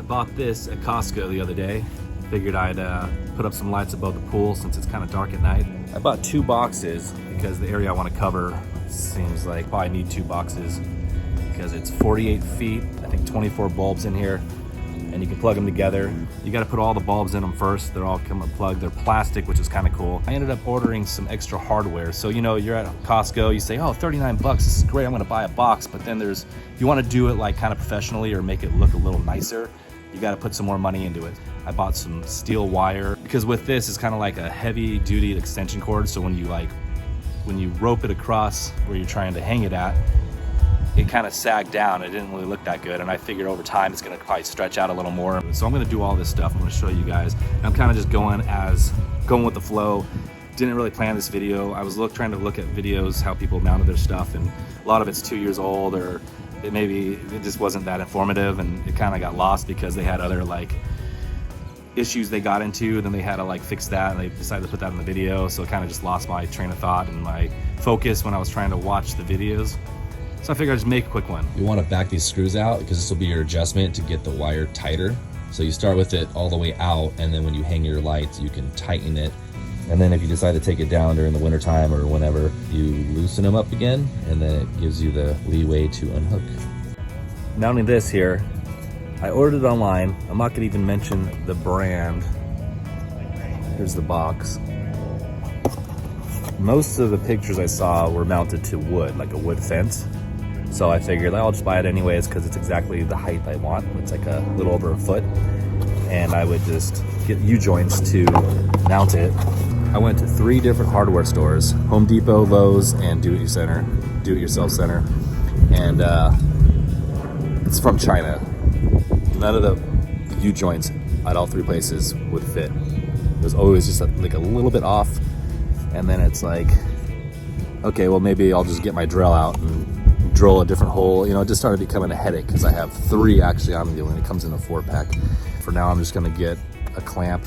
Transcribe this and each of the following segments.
I bought this at Costco the other day. Figured I'd put up some lights above the pool since it's kind of dark at night. I bought 2 boxes because the area I want to cover seems like probably need 2 boxes because it's 48 feet, I think 24 bulbs in here, and you can plug them together. You got to put all the bulbs in them first. They're all come unplugged. They're plastic, which is kind of cool. I ended up ordering some extra hardware. So, you know, you're at Costco, you say, oh, 39 bucks, this is great, I'm gonna buy a box. But then if you want to do it like kind of professionally or make it look a little nicer, you got to put some more money into it. I bought some steel wire because with this, it's kind of like a heavy duty extension cord. So when you rope it across where you're trying to hang it at, it kind of sagged down. It didn't really look that good. And I figured over time, it's gonna probably stretch out a little more. So I'm gonna do all this stuff. I'm gonna show you guys. And I'm kind of just going with the flow. Didn't really plan this video. I was trying to look at videos, how people mounted their stuff, and a lot of it's 2 years old, or it just wasn't that informative, and it kind of got lost because they had other like issues they got into, then they had to like fix that, and they decided to put that in the video. So it kind of just lost my train of thought and my focus when I was trying to watch the videos. So I figured I'd just make a quick one. You want to back these screws out because this will be your adjustment to get the wire tighter. So you start with it all the way out, and then when you hang your lights, you can tighten it. And then if you decide to take it down during the winter time or whenever, you loosen them up again, and then it gives you the leeway to unhook. Mounting this here, I ordered it online. I'm not gonna even mention the brand. Here's the box. Most of the pictures I saw were mounted to wood, like a wood fence. So I figured I'll just buy it anyways because it's exactly the height I want. It's like a little over a foot. And I would just get U-joints to mount it. I went to 3 different hardware stores, Home Depot, Lowe's, and Do-It-Yourself Center. And it's from China. None of the U-joints at all 3 places would fit. It was always just like a little bit off. And then it's like, okay, well maybe I'll just get my drill out and drill a different hole. You know, it just started becoming a headache because I have 3 actually on the, and it comes in a 4-pack. For now, I'm just gonna get a clamp,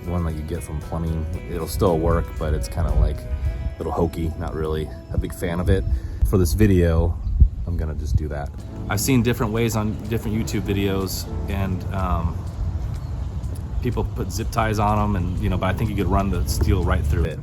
one that you get from plumbing. It'll still work, but it's kind of like a little hokey, not really a big fan of it. For this video, I'm gonna just do that. I've seen different ways on different YouTube videos, and people put zip ties on them, and you know, but I think you could run the steel right through it.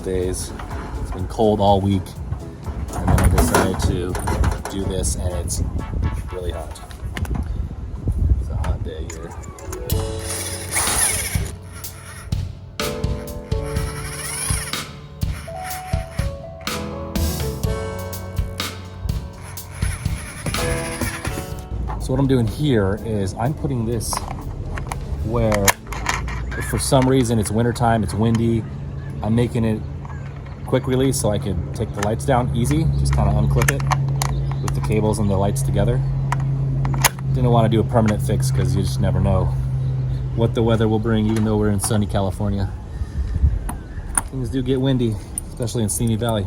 Days. It's been cold all week, and then I decided to do this, and it's really hot. It's a hot day here. So what I'm doing here is I'm putting this where, if for some reason it's wintertime, it's windy, I'm making it quick release so I can take the lights down easy. Just kind of unclip it with the cables and the lights together. Didn't want to do a permanent fix because you just never know what the weather will bring, even though we're in sunny California. Things do get windy, especially in Simi Valley.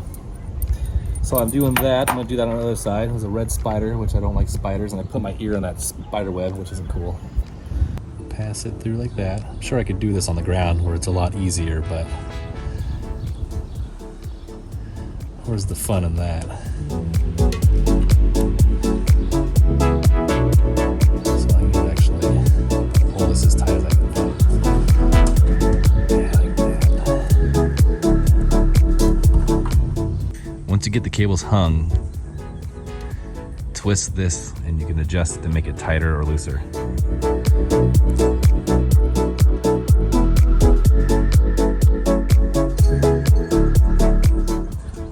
So I'm doing that. I'm gonna do that on the other side. There's a red spider, which I don't like spiders, and I put my ear in that spider web, which isn't cool. Pass it through like that. I'm sure I could do this on the ground where it's a lot easier, but where's the fun in that? So I can actually hold this as tight as I can. Yeah, like that. Once you get the cables hung, twist this and you can adjust it to make it tighter or looser.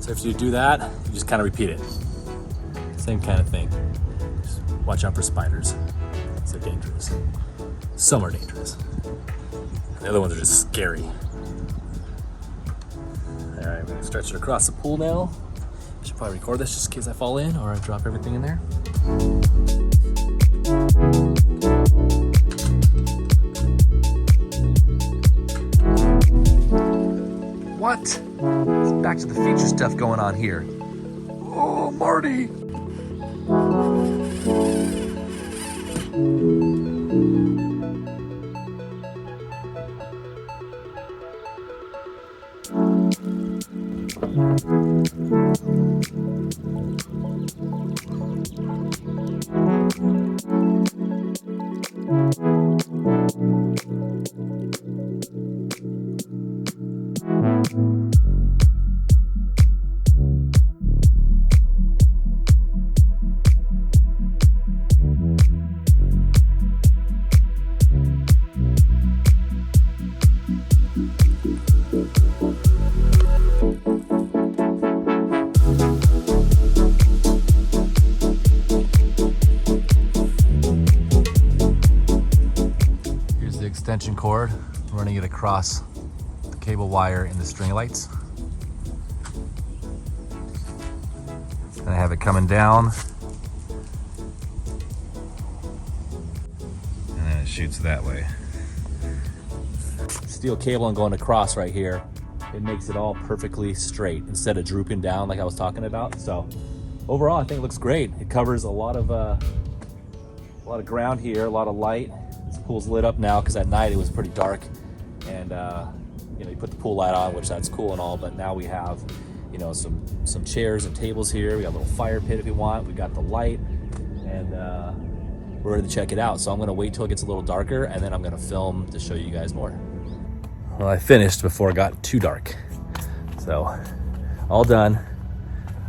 If you do that, you just kind of repeat it. Same kind of thing. Just watch out for spiders. So are dangerous. Some are dangerous. The other ones are just scary. All right, I'm gonna stretch it across the pool now. I should probably record this just in case I fall in or I drop everything in there. What? It's Back to the Future stuff going on here. Oh, Marty! Extension cord, running it across the cable wire in the string lights. And I have it coming down. And then it shoots that way. Steel cable and going across right here, it makes it all perfectly straight instead of drooping down like I was talking about. So overall, I think it looks great. It covers a lot of ground here, a lot of light. This pool's lit up now because at night it was pretty dark, and you put the pool light on, which that's cool and all, but now we have some chairs and tables here. We got a little fire pit if you want. We got the light, and we're ready to check it out. So I'm gonna wait till it gets a little darker, and then I'm gonna film to show you guys more. Well, I finished before it got too dark, so all done.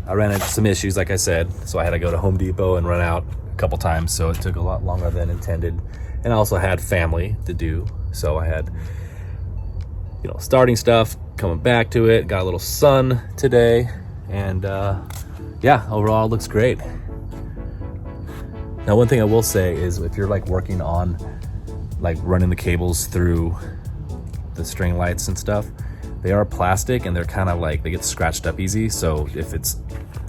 I ran into some issues, like I said, so I had to go to Home Depot and run out a couple times, so it took a lot longer than intended. And I also had family to do, so I had, starting stuff, coming back to it, got a little sun today, and yeah, overall it looks great. Now, one thing I will say is if you're working on running the cables through the string lights and stuff, they are plastic and they're kind of they get scratched up easy. So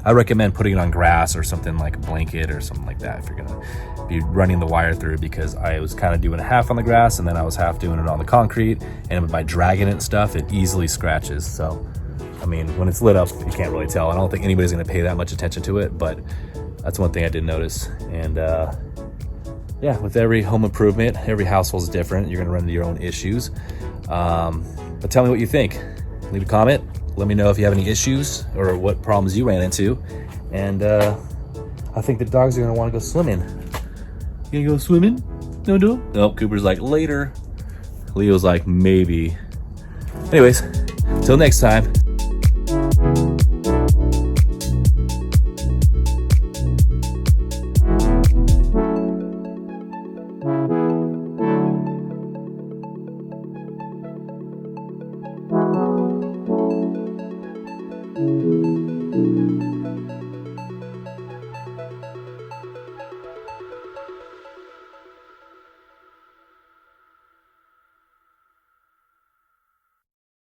I recommend putting it on grass or something like a blanket or something like that if you're gonna be running the wire through, because I was kind of doing half on the grass and then I was half doing it on the concrete, and by dragging it and stuff, it easily scratches. So, I mean, when it's lit up, you can't really tell. I don't think anybody's gonna pay that much attention to it, but that's one thing I did notice. And yeah, with every home improvement, every household is different. You're gonna run into your own issues. But tell me what you think. Leave a comment. Let me know if you have any issues or what problems you ran into. And I think the dogs are gonna wanna go swimming. You gonna go swimming? No. Nope, Cooper's like, later. Leo's like, maybe. Anyways, till next time. Thank you.